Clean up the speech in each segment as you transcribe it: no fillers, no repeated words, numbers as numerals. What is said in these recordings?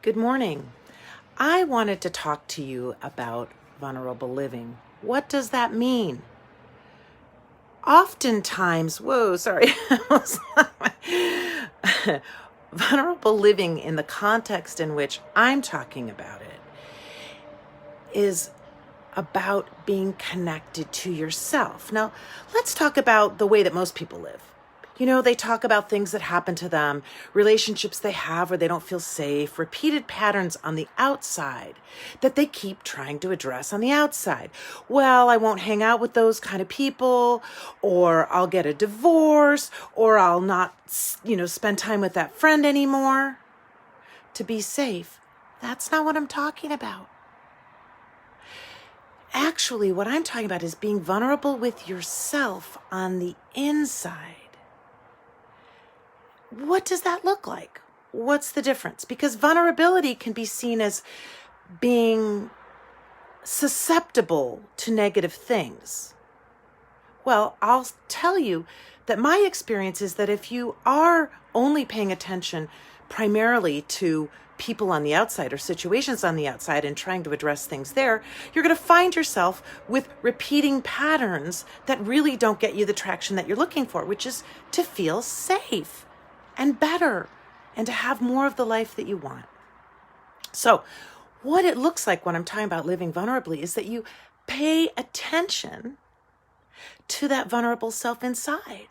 Good morning. I wanted to talk to you about vulnerable living. What does that mean? Oftentimes, vulnerable living in the context in which I'm talking about it is about being connected to yourself. Now, let's talk about the way that most people live. They talk about things that happen to them, relationships they have where they don't feel safe, repeated patterns on the outside that they keep trying to address on the outside. Well, I won't hang out with those kind of people, or I'll get a divorce, or I'll not, spend time with that friend anymore. To be safe, that's not what I'm talking about. Actually, what I'm talking about is being vulnerable with yourself on the inside. What does that look like? What's the difference? Because vulnerability can be seen as being susceptible to negative things. Well, I'll tell you that my experience is that if you are only paying attention primarily to people on the outside or situations on the outside and trying to address things there, you're going to find yourself with repeating patterns that really don't get you the traction that you're looking for, which is to feel safe and better and to have more of the life that you want. So what it looks like when I'm talking about living vulnerably is that you pay attention to that vulnerable self inside.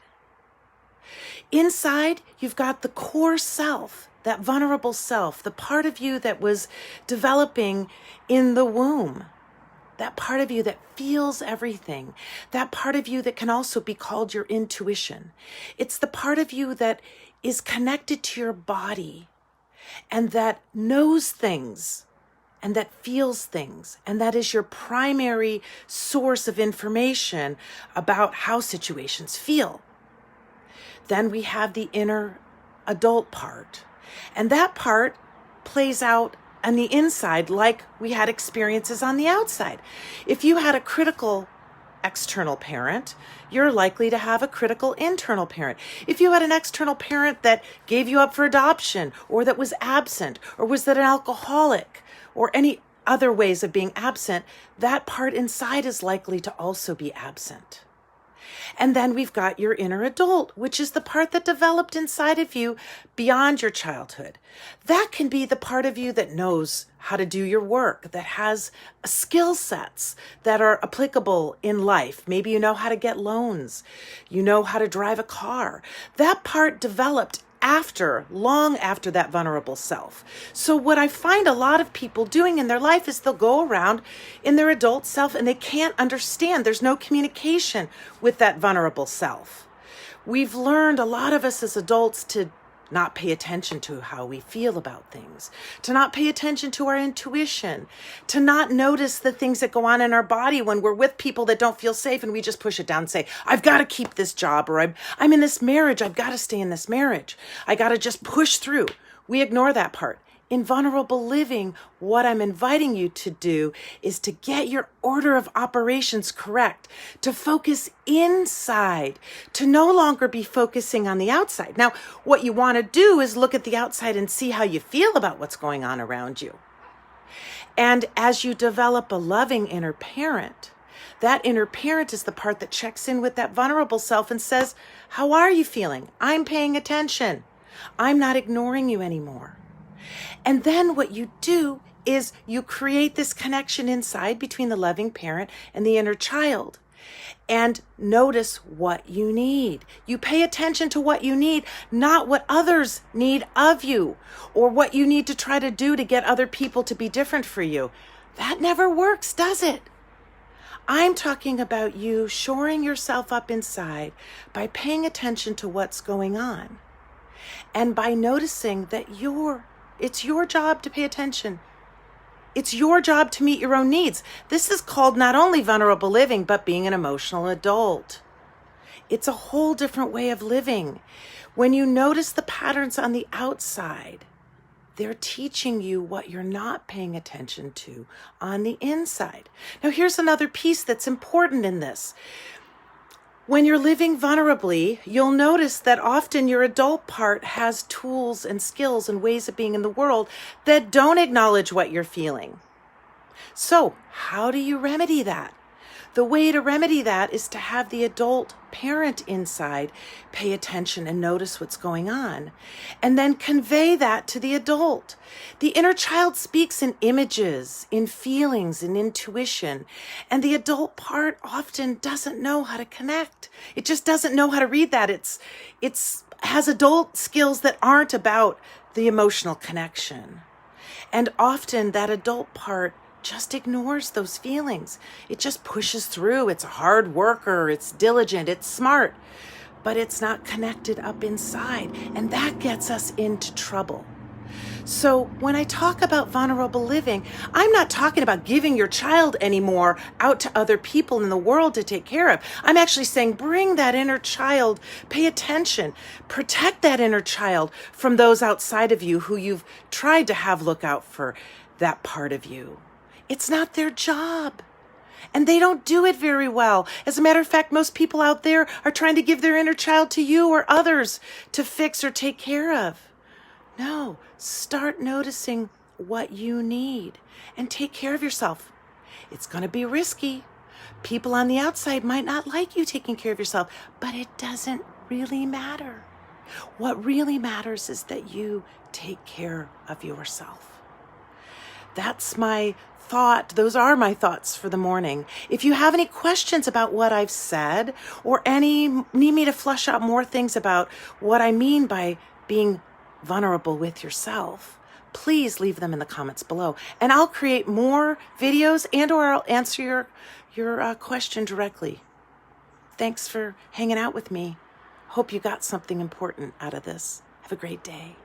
Inside, you've got the core self, that vulnerable self, the part of you that was developing in the womb, that part of you that feels everything, that part of you that can also be called your intuition. It's the part of you that is connected to your body and that knows things and that feels things, and that is your primary source of information about how situations feel. Then we have the inner adult part, and that part plays out on the inside like we had experiences on the outside. If you had a critical external parent, you're likely to have a critical internal parent. If you had an external parent that gave you up for adoption, or that was absent, or was that an alcoholic, or any other ways of being absent, that part inside is likely to also be absent. And then we've got your inner adult, which is the part that developed inside of you beyond your childhood. That can be the part of you that knows how to do your work, that has skill sets that are applicable in life. Maybe you know how to get loans. You know how to drive a car. That part developed long after that vulnerable self. So what I find a lot of people doing in their life is they'll go around in their adult self and they can't understand. There's no communication with that vulnerable self. We've learned, a lot of us as adults, to not pay attention to how we feel about things, to not pay attention to our intuition, to not notice the things that go on in our body when we're with people that don't feel safe and we just push it down and say, I've got to keep this job, or I'm in this marriage, I've got to stay in this marriage. I got to just push through. We ignore that part. In vulnerable living, what I'm inviting you to do is to get your order of operations correct, to focus inside, to no longer be focusing on the outside. Now, what you want to do is look at the outside and see how you feel about what's going on around you. And as you develop a loving inner parent, that inner parent is the part that checks in with that vulnerable self and says, how are you feeling? I'm paying attention. I'm not ignoring you anymore. And then what you do is you create this connection inside between the loving parent and the inner child. And notice what you need. You pay attention to what you need, not what others need of you, or what you need to try to do to get other people to be different for you. That never works, does it? I'm talking about you shoring yourself up inside by paying attention to what's going on, and by noticing that it's your job to pay attention. It's your job to meet your own needs. This is called not only vulnerable living, but being an emotional adult. It's a whole different way of living. When you notice the patterns on the outside, they're teaching you what you're not paying attention to on the inside. Now, here's another piece that's important in this. When you're living vulnerably, you'll notice that often your adult part has tools and skills and ways of being in the world that don't acknowledge what you're feeling. So, how do you remedy that? The way to remedy that is to have the adult parent inside pay attention and notice what's going on, and then convey that to the adult. The inner child speaks in images, in feelings, in intuition, and the adult part often doesn't know how to connect. It just doesn't know how to read that. It's has adult skills that aren't about the emotional connection. And often that adult part just ignores those feelings. It just pushes through. It's a hard worker. It's diligent. It's smart, but it's not connected up inside. And that gets us into trouble. So when I talk about vulnerable living, I'm not talking about giving your child anymore out to other people in the world to take care of. I'm actually saying bring that inner child, pay attention, protect that inner child from those outside of you who you've tried to have look out for that part of you. It's not their job. And they don't do it very well. As a matter of fact, most people out there are trying to give their inner child to you or others to fix or take care of. No, start noticing what you need and take care of yourself. It's going to be risky. People on the outside might not like you taking care of yourself, but it doesn't really matter. What really matters is that you take care of yourself. That's my thought. Those are my thoughts for the morning. If you have any questions about what I've said or need me to flesh out more things about what I mean by being vulnerable with yourself, please leave them in the comments below, and I'll create more videos and or I'll answer your question directly. Thanks for hanging out with me. Hope you got something important out of this. Have a great day.